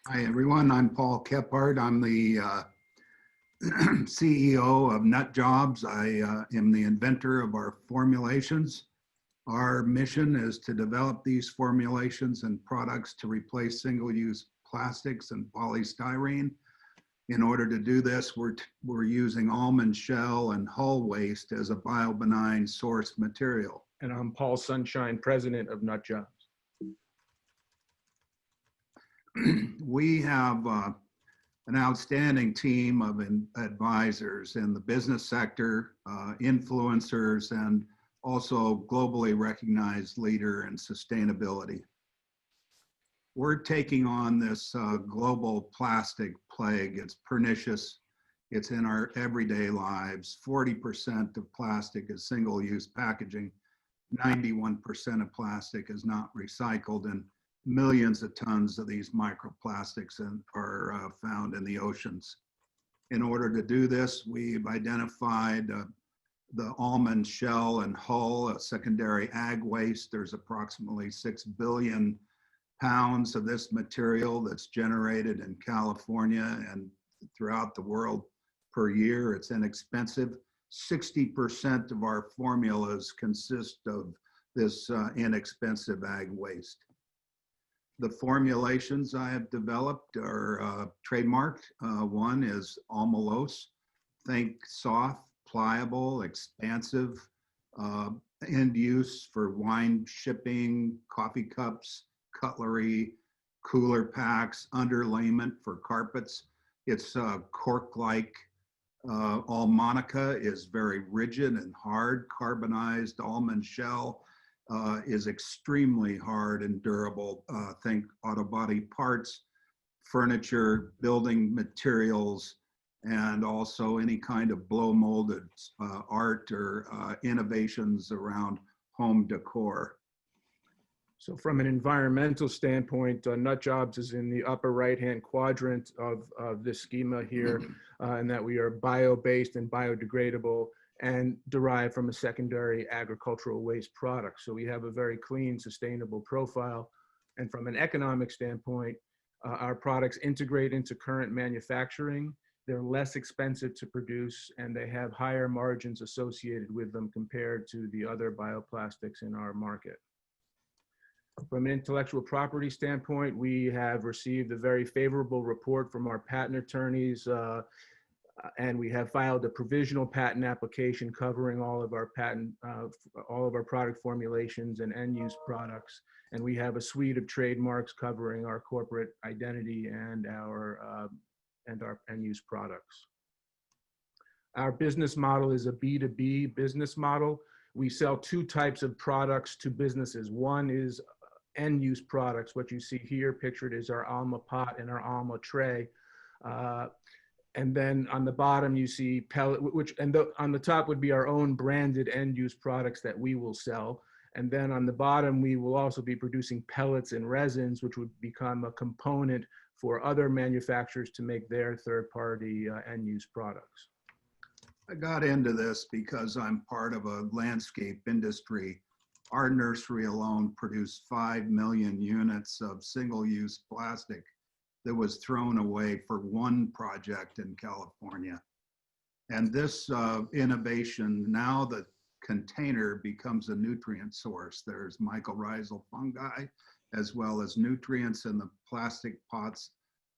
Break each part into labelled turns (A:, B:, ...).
A: Hi, everyone. I'm Paul Kephart. I'm the CEO of Nutjobs. I am the inventor of our formulations. Our mission is to develop these formulations and products to replace single-use plastics and polystyrene. In order to do this, we're using almond shell and hull waste as a biobenign source material.
B: And I'm Paul Sunshine, president of Nutjobs.
A: We have an outstanding team of advisors in the business sector, influencers, and also globally recognized leader in sustainability. We're taking on this global plastic plague. It's pernicious. It's in our everyday lives. 40% of plastic is single-use packaging. 91% of plastic is not recycled, and millions of tons of these microplastics are found in the oceans. In order to do this, we've identified the almond shell and hull, a secondary ag waste. There's approximately 6 billion pounds of this material that's generated in California and throughout the world per year. It's inexpensive. 60% of our formulas consist of this inexpensive ag waste. The formulations I have developed are trademarked. One is Almalose. Think soft, pliable, expansive, end use for wine shipping, coffee cups, cutlery, cooler packs, underlayment for carpets. It's cork-like. Almonica is very rigid and hard. Carbonized almond shell is extremely hard and durable. Think auto body parts, furniture, building materials, and also any kind of blow molded art or innovations around home decor.
B: So from an environmental standpoint, Nutjobs is in the upper right-hand quadrant of this schema here, and that we are bio-based and biodegradable and derived from a secondary agricultural waste product. So we have a very clean, sustainable profile. And from an economic standpoint, our products integrate into current manufacturing. They're less expensive to produce, and they have higher margins associated with them compared to the other bioplastics in our market. From an intellectual property standpoint, we have received a very favorable report from our patent attorneys, and we have filed a provisional patent application covering all of our product formulations and end-use products. And we have a suite of trademarks covering our corporate identity and our end-use products. Our business model is a B2B business model. We sell two types of products to businesses. One is end-use products. What you see here pictured is our Alma pot and our Alma tray. And then on the bottom, you see pellet, on the top would be our own branded end-use products that we will sell. And then on the bottom, we will also be producing pellets and resins, which would become a component for other manufacturers to make their third-party end-use products.
A: I got into this because I'm part of a landscape industry. Our nursery alone produced 5 million units of single-use plastic that was thrown away for one project in California. And this innovation, now the container becomes a nutrient source. There's mycorrhizal fungi, as well as nutrients in the plastic pots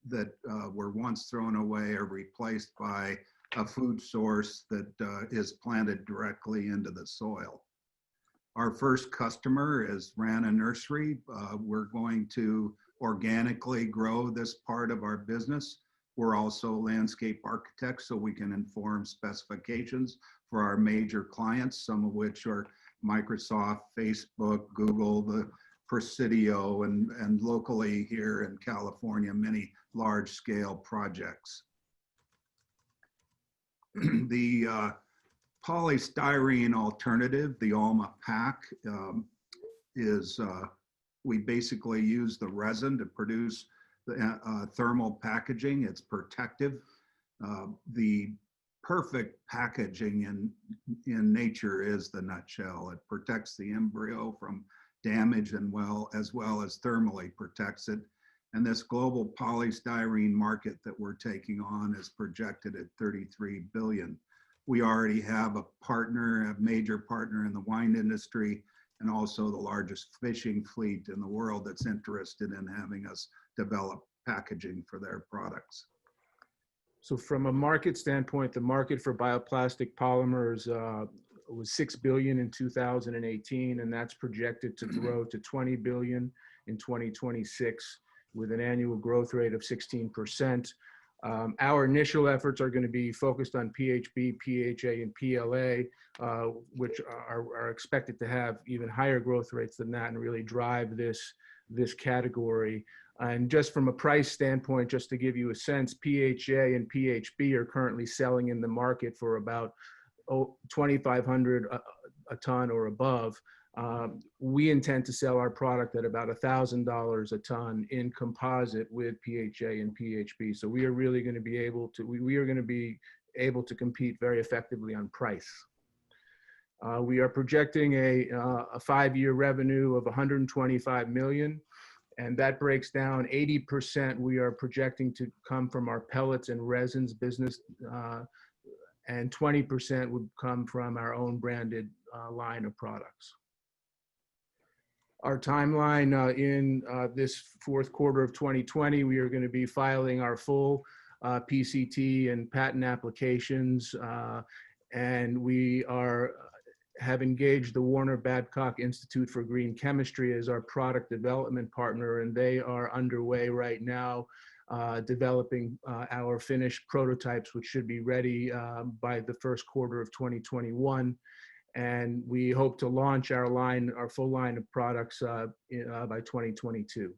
A: that were once thrown away or replaced by a food source that is planted directly into the soil. Our first customer is Rana Nursery. We're going to organically grow this part of our business. We're also landscape architects, so we can inform specifications for our major clients, some of which are Microsoft, Facebook, Google, the Presidio, and locally here in California, many large-scale projects. The polystyrene alternative, the ALMAPAK, we basically use the resin to produce the thermal packaging. It's protective. The perfect packaging in nature is the nutshell. It protects the embryo from damage and as well as thermally protects it. And this global polystyrene market that we're taking on is projected at 33 billion. We already have a major partner in the wine industry, and also the largest fishing fleet in the world that's interested in having us develop packaging for their products.
B: So from a market standpoint, the market for bioplastic polymers was 6 billion in 2018, and that's projected to grow to 20 billion in 2026 with an annual growth rate of 16%. Our initial efforts are going to be focused on PHB, PHA, and PLA, which are expected to have even higher growth rates than that and really drive this category. And just from a price standpoint, just to give you a sense, PHA and PHB are currently selling in the market for about 2,500 a ton or above. We intend to sell our product at about $1,000 a ton in composite with PHA and PHB. So we are really going to be able to, we are going to be able to compete very effectively on price. We are projecting a 5-year revenue of 125 million. And that breaks down 80% we are projecting to come from our pellets and resins business, and 20% would come from our own branded line of products. Our timeline in this fourth quarter of 2020, we are going to be filing our full PCT and patent applications, and we have engaged the Warner Babcock Institute for Green Chemistry as our product development partner, and they are underway right now developing our finished prototypes, which should be ready by the first quarter of 2021. And we hope to launch our full line of products by 2022.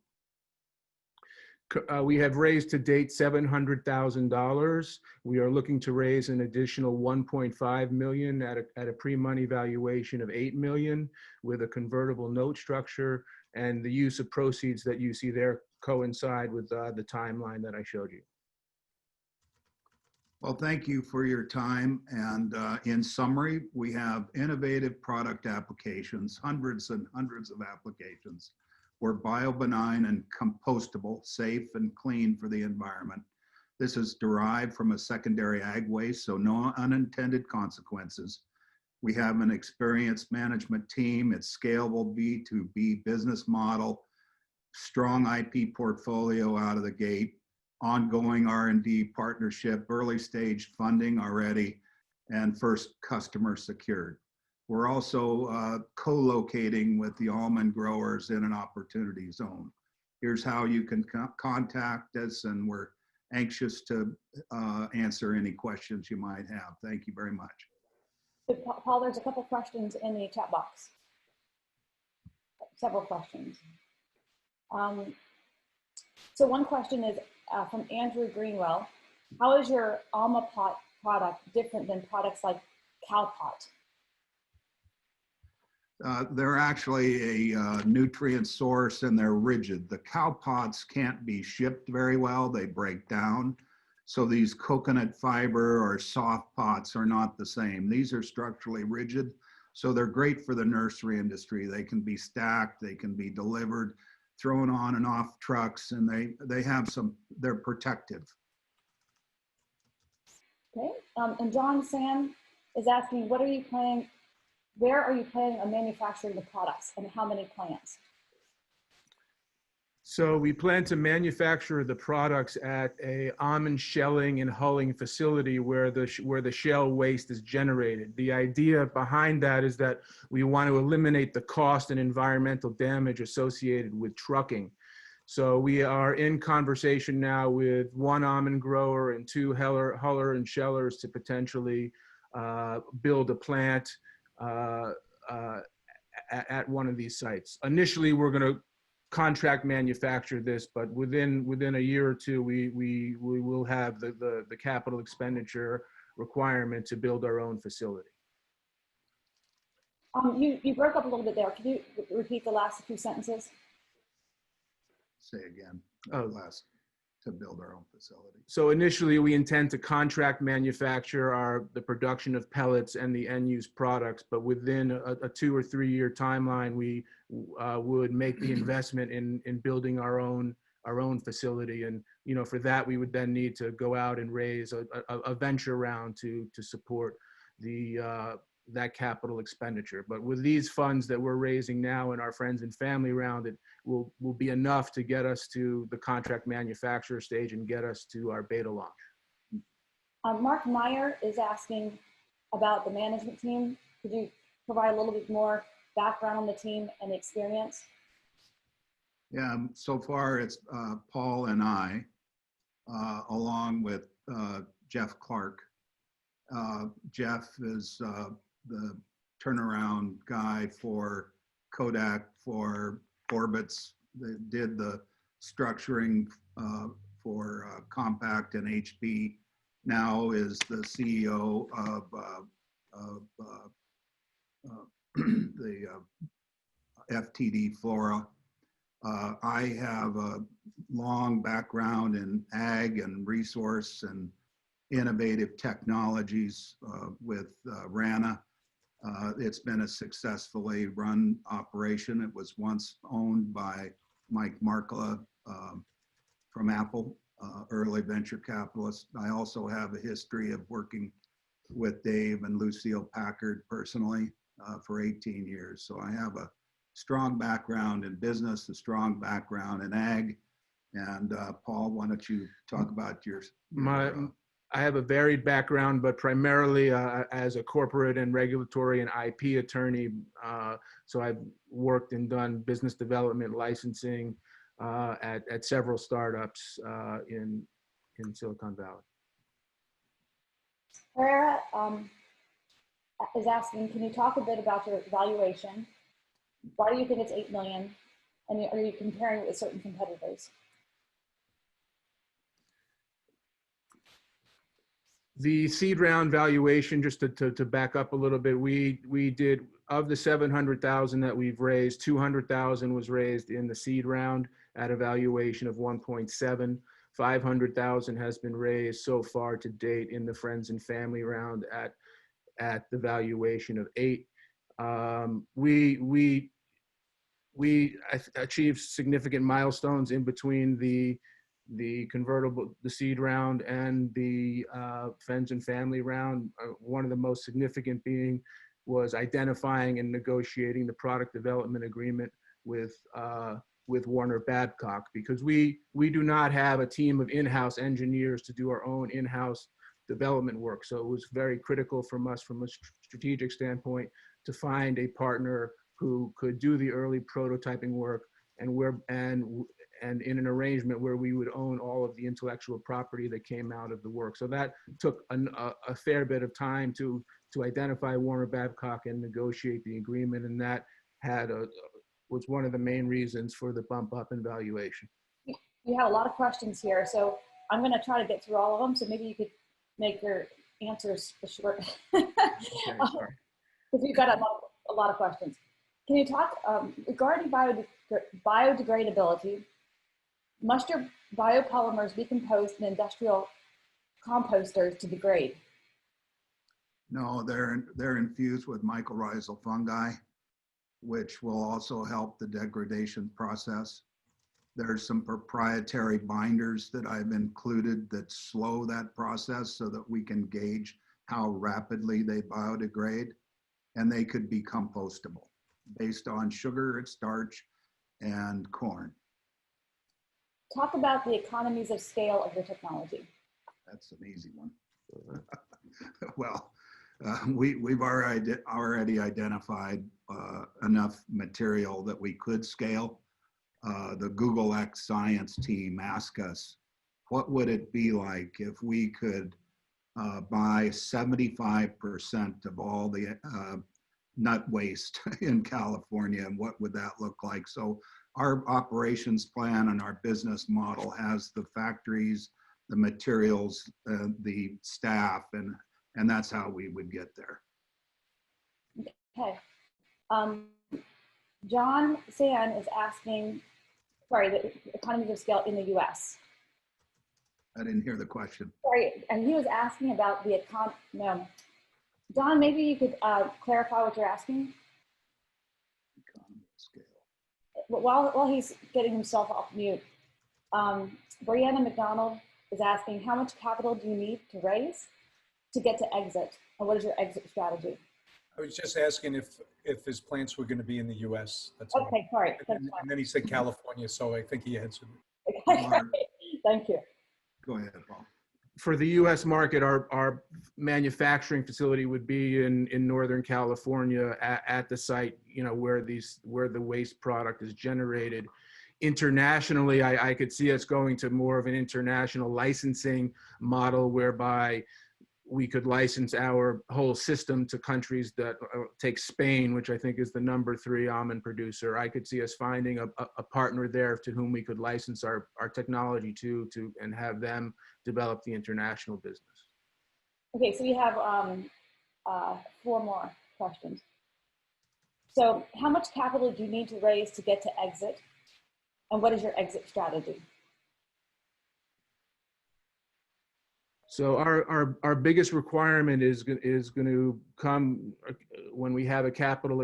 B: We have raised to date $700,000. We are looking to raise an additional 1.5 million at a pre-money valuation of 8 million with a convertible note structure, and the use of proceeds that you see there coincide with the timeline that I showed you.
A: Well, thank you for your time. And in summary, we have innovative product applications, hundreds and hundreds of applications. We're biobenign and compostable, safe and clean for the environment. This is derived from a secondary ag waste, so no unintended consequences. We have an experienced management team. It's scalable B2B business model, strong IP portfolio out of the gate, ongoing R&D partnership, early stage funding already, and first customer secured. We're also co-locating with the almond growers in an opportunity zone. Here's how you can contact us, and we're anxious to answer any questions you might have. Thank you very much.
C: Paul, there's a couple questions in the chat box. Several questions. So one question is from Andrew Greenwell. How is your ALMAPAK product different than products like cowpot?
A: They're actually a nutrient source, and they're rigid. The cow pots can't be shipped very well. They break down. So these coconut fiber or soft pots are not the same. These are structurally rigid. So they're great for the nursery industry. They can be stacked, they can be delivered, thrown on and off trucks, and they're protective.
C: Okay, and John Sam is asking, where are you planning on manufacturing the products, and how many plants?
B: So we plan to manufacture the products at a almond shelling and hulling facility where the shell waste is generated. The idea behind that is that we want to eliminate the cost and environmental damage associated with trucking. So we are in conversation now with one almond grower and 2 huller and shellers to potentially build a plant at one of these sites. Initially, we're going to contract manufacture this, but within a year or two, we will have the capital expenditure requirement to build our own facility.
C: You broke up a little bit there. Could you repeat the last few sentences?
A: Say again. To build our own facility.
B: So initially, we intend to contract manufacture the production of pellets and the end-use products, but within a 2 or 3 year timeline, we would make the investment in building our own our own facility. And, you know, for that, we would then need to go out and raise a venture round to support that capital expenditure. But with these funds that we're raising now in our friends and family round, it will be enough to get us to the contract manufacturer stage and get us to our beta launch.
C: Mark Meyer is asking about the management team. Could you provide a little bit more background on the team and the experience?
A: Yeah, so far it's Paul and I, along with Jeff Clark. Jeff is the turnaround guy for Kodak, for Orbitz. They did the structuring for Compact and HP. Now is the CEO of the FTD Flora. I have a long background in ag and resource and innovative technologies with RANA. It's been a successfully run operation. It was once owned by Mike Markla from Apple, early venture capitalist. I also have a history of working with Dave and Lucille Packard personally for 18 years. So I have a strong background in business, a strong background in ag. And Paul, why don't you talk about
B: I have a varied background, but primarily as a corporate and regulatory and IP attorney. So I've worked and done business development, licensing at several startups in Silicon Valley.
C: Herrera is asking, can you talk a bit about your valuation? Why do you think it's 8 million? And are you comparing it with certain competitors?
B: The seed round valuation, just to back up a little bit, we did, of the 700,000 that we've raised, 200,000 was raised in the seed round at a valuation of 1.7. 500,000 has been raised so far to date in the friends and family round at the valuation of 8. We achieved significant milestones in between the convertible, the seed round and the friends and family round. One of the most significant was identifying and negotiating the product development agreement with Warner Babcock, because we do not have a team of in-house engineers to do our own in-house development work. So it was very critical from us from a strategic standpoint to find a partner who could do the early prototyping work and in an arrangement where we would own all of the intellectual property that came out of the work. So that took a fair bit of time to identify Warner Babcock and negotiate the agreement, and that was one of the main reasons for the bump up in valuation.
C: You have a lot of questions here, so I'm going to try to get through all of them. So maybe you could make your answers short.
B: Okay, sorry.
C: Because we've got a lot of questions. Can you talk regarding biodegradability? Must your biopolymers be composed in industrial composters to degrade?
A: No, they're infused with mycorrhizal fungi, which will also help the degradation process. There's some proprietary binders that I've included that slow that process so that we can gauge how rapidly they biodegrade, and they could be compostable based on sugar, starch, and corn.
C: Talk about the economies of scale of your technology.
A: That's an easy one. Well, we've already identified enough material that we could scale. The Google X science team asked us, what would it be like if we could buy 75% of all the nut waste in California, and what would that look like? So our operations plan and our business model has the factories, the materials, the staff, and that's how we would get there.
C: Okay. John San is asking, sorry, the economies of scale in the US.
A: I didn't hear the question.
C: Sorry, and he was asking about the no. John, maybe you could clarify what you're asking?
A: Economy of scale.
C: While he's getting himself off mute. Brianna McDonald is asking, how much capital do you need to raise to get to exit? And what is your exit strategy?
D: I was just asking if his plants were going to be in the U.S. That's all.
C: Okay, sorry.
D: And then he said California, so I think he answered it.
C: Okay, thank you.
A: Go ahead, Paul.
B: For the U.S. market, our manufacturing facility would be in Northern California at the site, you know, where the waste product is generated. Internationally, I could see us going to more of an international licensing model whereby we could license our whole system to countries that take Spain, which I think is the #3 almond producer. I could see us finding a partner there to whom we could license our technology to and have them develop the international business.
C: Okay, so we have 4 more questions. So how much capital do you need to raise to get to exit? And what is your exit strategy?
B: So our biggest requirement is going to come when we have a capital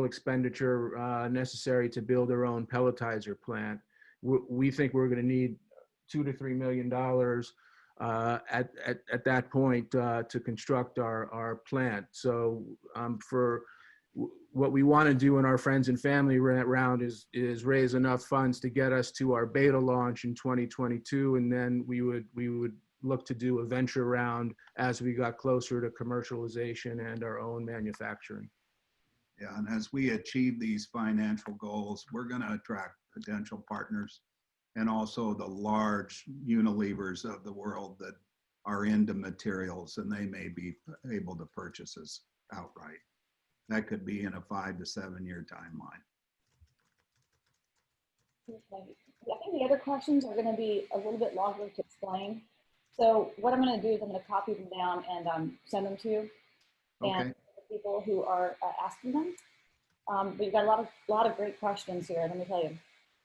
B: expenditure necessary to build our own pelletizer plant. We think we're going to need $2 to $3 million at that point to construct our plant. So for what we want to do in our friends and family round is raise enough funds to get us to our beta launch in 2022, and then we would look to do a venture round as we got closer to commercialization and our own manufacturing.
A: Yeah, and as we achieve these financial goals, we're going to attract potential partners and also the large Unilevers of the world that are into materials, and they may be able to purchase us outright. That could be in a 5 to 7 year timeline.
C: Okay. I think the other questions are going to be a little bit longer to explain. So what I'm going to do is I'm going to copy them down and send them to you and the people who are asking them. But you've got a lot of great questions here, let me tell you.